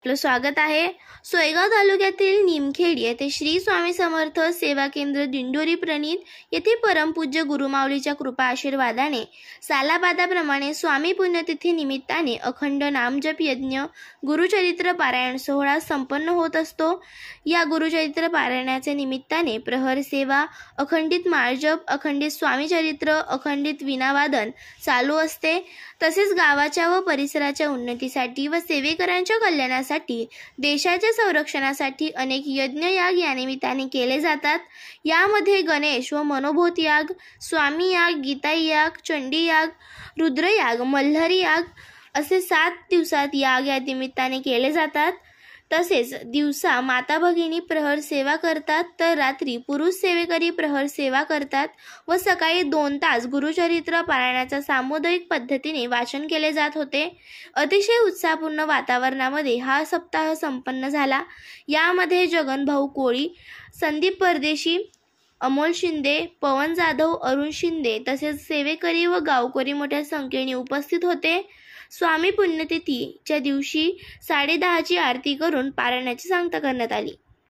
आपलं स्वागत आहे। सोयगाव तालुक्यातील निमखेड येथे श्री स्वामी समर्थ सेवा केंद्र दिंडोरी प्रणीत येथे परमपूज्य गुरुमाऊलीच्या कृपा आशीर्वादाने सालाबादाप्रमाणे स्वामी पुण्यतिथी निमित्ताने अखंड नामजप यज्ञ गुरुचरित्र पारायण सोहळा संपन्न होत असतो। या गुरुचरित्र पारायणाच्या निमित्ताने प्रहर सेवा, अखंडित माळजप, अखंडित स्वामी चरित्र, अखंडित वीणावादन चालू असते। तसेच गावाच्या व परिसराच्या उन्नतीसाठी व सेवेकरांच्या कल्याणासाठी देशाच्या संरक्षणासाठी अनेक यज्ञ याग या निमित्ताने केले जातात। यामध्ये गणेश व मनोभूत याग, स्वामी याग, गीता याग, चंडी याग, रुद्र याग, मल्हारी याग असे 7 दिवसात याग या निमित्ताने केले जातात। तसेच दिवसा माता भगिनी प्रहर सेवा करतात, तर रात्री पुरुष सेवेकरी प्रहर सेवा करतात व सकाळी 2 तास गुरुचरित्र पारायणाचा सामुदायिक पद्धतीने वाचन केले जात होते। अतिशय उत्साहपूर्ण वातावरणामध्ये हा सप्ताह संपन्न झाला। यामध्ये जगनभाऊ कोळी, संदीप परदेशी, अमोल शिंदे, पवन जाधव, अरुण शिंदे तसेच सेवेकरी व गावकरी मोठ्या संख्येने उपस्थित होते। स्वामी पुण्यतिथीच्या दिवशी 10:30ची आरती करून पारायणाची सांगता करण्यात आली।